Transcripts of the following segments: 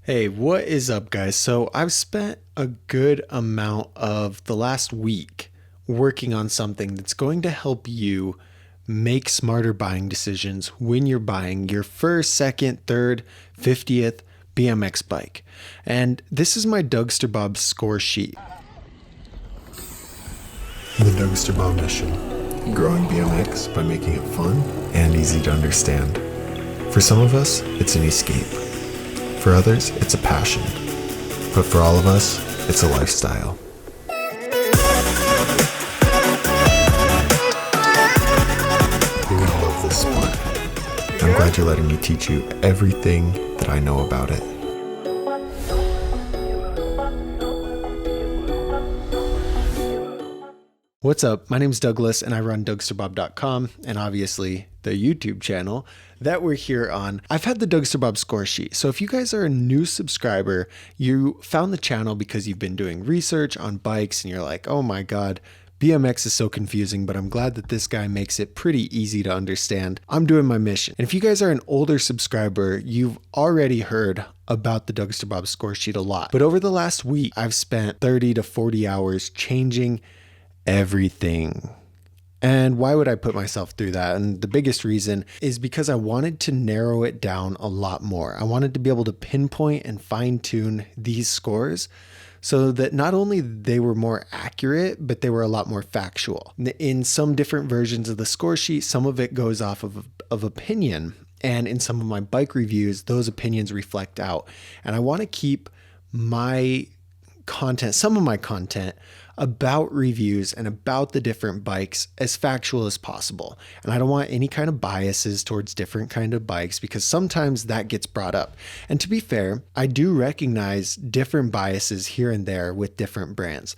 Hey, what is up, guys? So I've spent a good amount of the last week working on something that's going to help you make smarter buying decisions when you're buying your first, second, third, 50th BMX bike. And this is my Dougsterbob score sheet. The Dougsterbob mission: growing BMX by making it fun and easy to understand. For some of us, it's an escape. For others, it's a passion. But for all of us, it's a lifestyle. You're gonna love this sport. I'm glad you're letting me teach you everything that I know about it. What's up? My name's Douglas and I run Dougsterbob.com and obviously the YouTube channel that we're here on. I've had the Dougsterbob score sheet. So if you guys are a new subscriber, you found the channel because you've been doing research on bikes and you're like, oh my God, BMX is so confusing, but I'm glad that this guy makes it pretty easy to understand. I'm doing my mission. And if you guys are an older subscriber, you've already heard about the Dougsterbob score sheet a lot. But over the last week, I've spent 30 to 40 hours changing everything. And why would I put myself through that? And the biggest reason is because I wanted to narrow it down a lot more. I wanted to be able to pinpoint and fine tune these scores so that not only they were more accurate, but they were a lot more factual. In some different versions of the score sheet, some of it goes off of opinion. And in some of my bike reviews, those opinions reflect out. And I want to keep my content, some of my content about reviews and about the different bikes as factual as possible. And I don't want any kind of biases towards different kind of bikes because sometimes that gets brought up. And to be fair, I do recognize different biases here and there with different brands.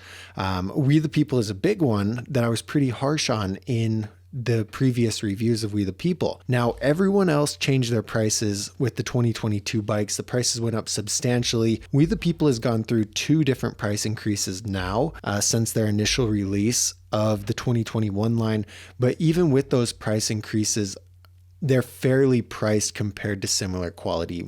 We the People is a big one that I was pretty harsh on in the previous reviews of We the People. Now, everyone else changed their prices with the 2022 bikes. The prices went up substantially. We the People has gone through two different price increases now since their initial release of the 2021 line. But even with those price increases, they're fairly priced compared to similar quality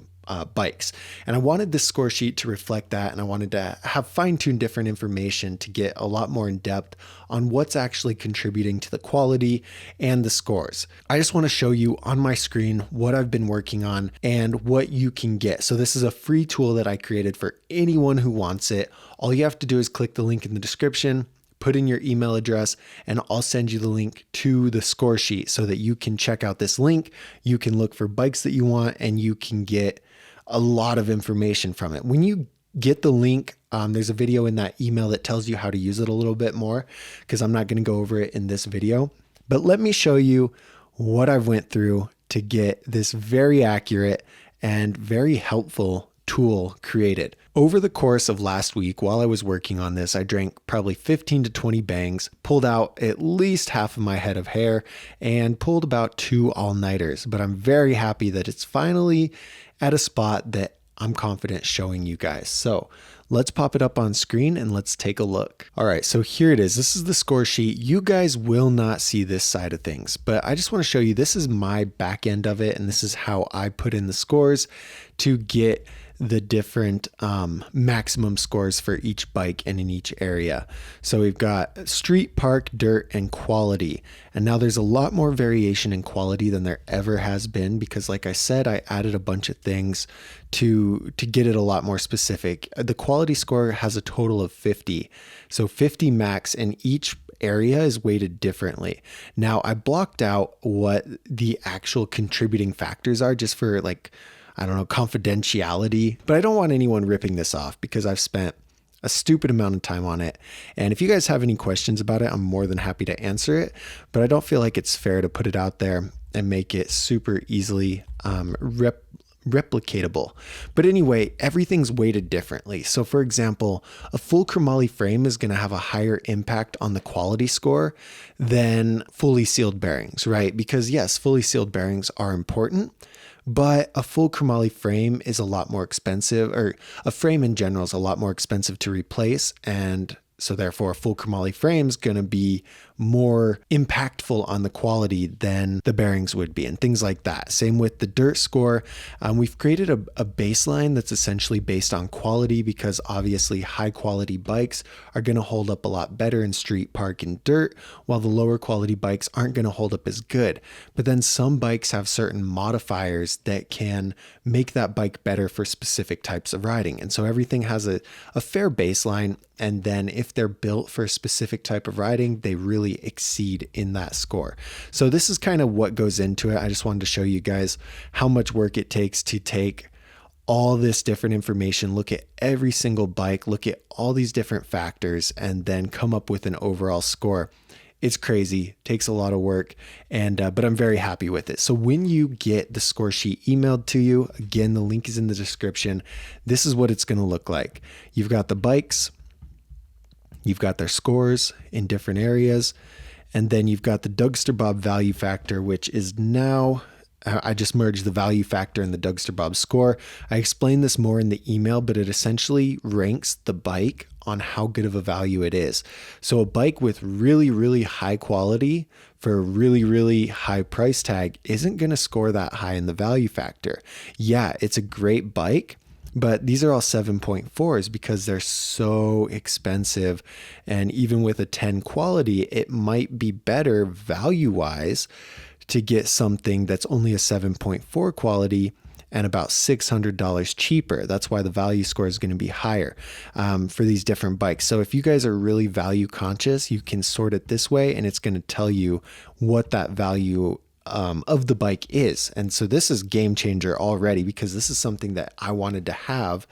bikes. And I wanted this score sheet to reflect that. And I wanted to have fine-tuned different information to get a lot more in depth on what's actually contributing to the quality and the scores. I just want to show you on my screen what I've been working on and what you can get. So this is a free tool that I created for anyone who wants it. All you have to do is click the link in the description, put in your email address, and I'll send you the link to the score sheet so that you can check out this link. You can look for bikes that you want and you can get a lot of information from it. When you get the link, there's a video in that email that tells you how to use it a little bit more because I'm not going to go over it in this video. But let me show you what I've went through to get this very accurate and very helpful tool created. Over the course of last week, while I was working on this, I drank probably 15 to 20 bangs, pulled out at least half of my head of hair, and pulled about 2 all-nighters. But I'm very happy that it's finally at a spot that I'm confident showing you guys. So let's pop it up on screen and let's take a look. All right, so here it is. This is the score sheet. You guys will not see this side of things, but I just want to show you, this is my back end of it. And this is how I put in the scores to get the different maximum scores for each bike and in each area. So we've got street, park, dirt, and quality. And now there's a lot more variation in quality than there ever has been because, like I said, I added a bunch of things to get it a lot more specific. The quality score has a total of 50. So 50 max, and each area is weighted differently. Now I blocked out what the actual contributing factors are just for, like, I don't know, confidentiality, but I don't want anyone ripping this off because I've spent a stupid amount of time on it. And if you guys have any questions about it, I'm more than happy to answer it, but I don't feel like it's fair to put it out there and make it super easily replicatable. But anyway, everything's weighted differently. So for example, a full chromoly frame is going to have a higher impact on the quality score than fully sealed bearings, right? Because yes, fully sealed bearings are important, but a full chromoly frame is a lot more expensive, or a frame in general is a lot more expensive to replace. And so therefore a full chromoly frame is going to be more impactful on the quality than the bearings would be and things like that. Same with the dirt score. We've created a baseline that's essentially based on quality, because obviously high quality bikes are going to hold up a lot better in street, park, and dirt, while the lower quality bikes aren't going to hold up as good. But then some bikes have certain modifiers that can make that bike better for specific types of riding. And so everything has a fair baseline. And then if they're built for a specific type of riding, they really exceed in that score. So this is kind of what goes into it. I just wanted to show you guys how much work it takes to take all this different information, look at every single bike, look at all these different factors, and then come up with an overall score. It's crazy, takes a lot of work, and but I'm very happy with it. So when you get the score sheet emailed to you, again, the link is in the description. This is what it's going to look like. You've got the bikes, you've got their scores in different areas, and then you've got the Dougsterbob value factor, which is now, I just merged the value factor and the Dougsterbob score. I explained this more in the email, but it essentially ranks the bike on how good of a value it is. So a bike with really, really high quality for a really, really high price tag isn't going to score that high in the value factor. Yeah, it's a great bike, but these are all 7.4s because they're so expensive. And even with a 10 quality, it might be better value-wise to get something that's only a 7.4 quality and about $600 cheaper. That's why the value score is going to be higher for these different bikes. So if you guys are really value conscious, you can sort it this way, and it's going to tell you what that value of the bike is. And so this is game changer already, because this is something that I wanted to have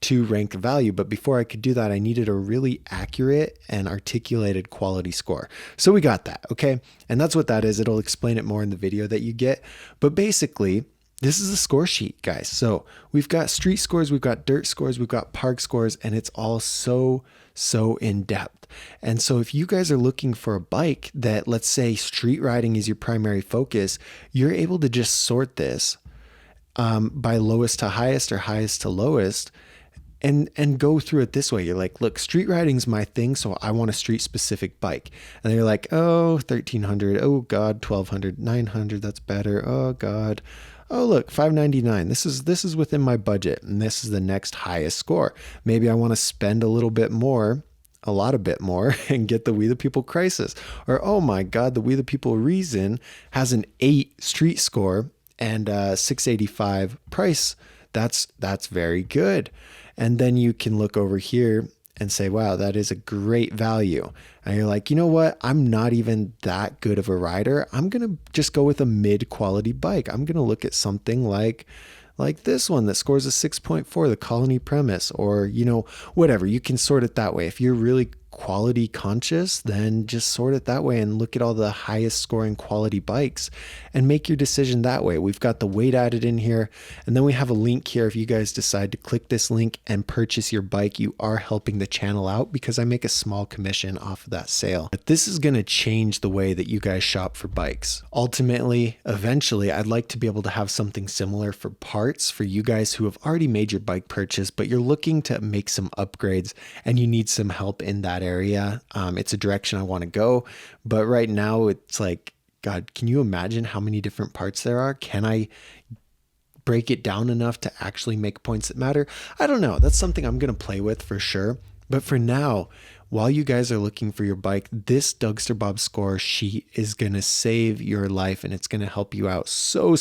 to rank value. But before I could do that, I needed a really accurate and articulated quality score. So we got that. Okay. And that's what that is. It'll explain it more in the video that you get. But basically, this is a score sheet, guys. So we've got street scores, we've got dirt scores, we've got park scores, and it's all so in depth. And so if you guys are looking for a bike that, let's say, street riding is your primary focus, you're able to just sort this by lowest to highest or highest to lowest, and go through it this way. You're like, look, street riding's my thing, so I want a street specific bike. And you're like, oh, 1,300, oh God, 1,200, 900, that's better, oh God. Oh, look, $599. This is within my budget, and this is the next highest score. Maybe I want to spend a little bit more, a lot a bit more, and get the We the People Crisis. Or, oh my God, the We the People Reason has an 8 street score and $685 price. That's very good. And then you can look over here and say, wow, that is a great value. And you're like, you know what? I'm not even that good of a rider. I'm going to just go with a mid-quality bike. I'm going to look at something like this one that scores a 6.4, the Colony Premise, or, you know, whatever. You can sort it that way. If you're really quality conscious, then just sort it that way and look at all the highest scoring quality bikes and make your decision that way. We've got the weight added in here, and then we have a link here. If you guys decide to click this link and purchase your bike, you are helping the channel out because I make a small commission off of that sale. But this is going to change the way that you guys shop for bikes. Ultimately, eventually, I'd like to be able to have something similar for parts for you guys who have already made your bike purchase, but you're looking to make some upgrades and you need some help in that area. It's a direction I want to go, but right now it's like, God, can you imagine how many different parts there are? Can I break it down enough to actually make points that matter? I don't know. That's something I'm going to play with for sure. But for now, while you guys are looking for your bike, this Dougsterbob score sheet is going to save your life, and it's going to help you out so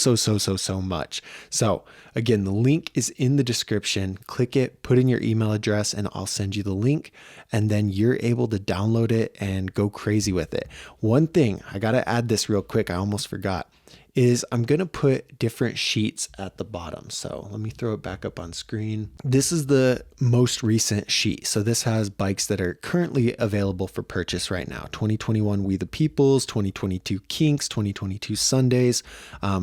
much. So again, the link is in the description. Click it, put in your email address, and I'll send you the link, and then you're able to download it and go crazy with it. One thing, I got to add this real quick, I almost forgot, is I'm going to put different sheets at the bottom. So let me throw it back up on screen. This is the most recent sheet. So this has bikes that are currently available for purchase right now. 2021 We the Peoples, 2022 Kinks, 2022 Sundays,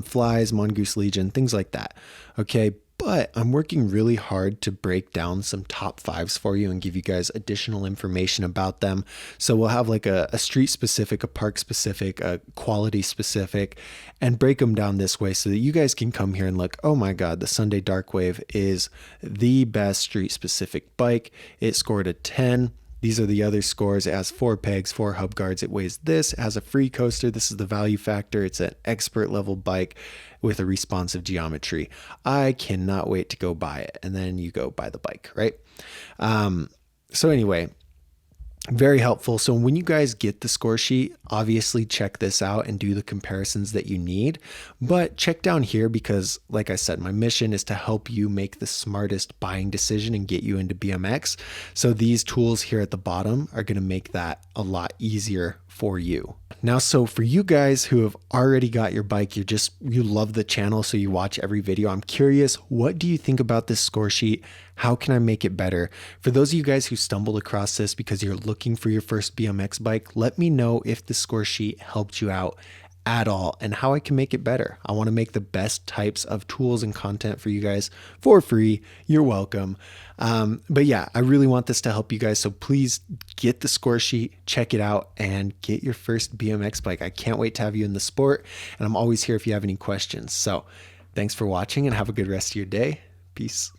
Flies, Mongoose Legion, things like that. Okay. But I'm working really hard to break down some top 5s for you and give you guys additional information about them. So we'll have like a street specific, a park specific, a quality specific, and break them down this way so that you guys can come here and look, oh my God, the Sunday Darkwave is the best street specific bike. It scored a 10. These are the other scores. It has 4 pegs, 4 hub guards. It weighs this. It has a free coaster. This is the value factor. It's an expert level bike with a responsive geometry. I cannot wait to go buy it. And then you go buy the bike, right? So anyway, very helpful. So when you guys get the score sheet, obviously check this out and do the comparisons that you need. But check down here because, like I said, my mission is to help you make the smartest buying decision and get you into BMX. So these tools here at the bottom are going to make that a lot easier for you. Now, so for you guys who have already got your bike, you love the channel, so you watch every video. I'm curious, what do you think about this score sheet? How can I make it better? For those of you guys who stumbled across this because you're looking for your first BMX bike, let me know if the score sheet helped you out at all and how I can make it better. I want to make the best types of tools and content for you guys for free. You're welcome. But yeah, I really want this to help you guys. So please get the score sheet, check it out, and get your first BMX bike. I can't wait to have you in the sport, and I'm always here if you have any questions. So thanks for watching and have a good rest of your day. Peace.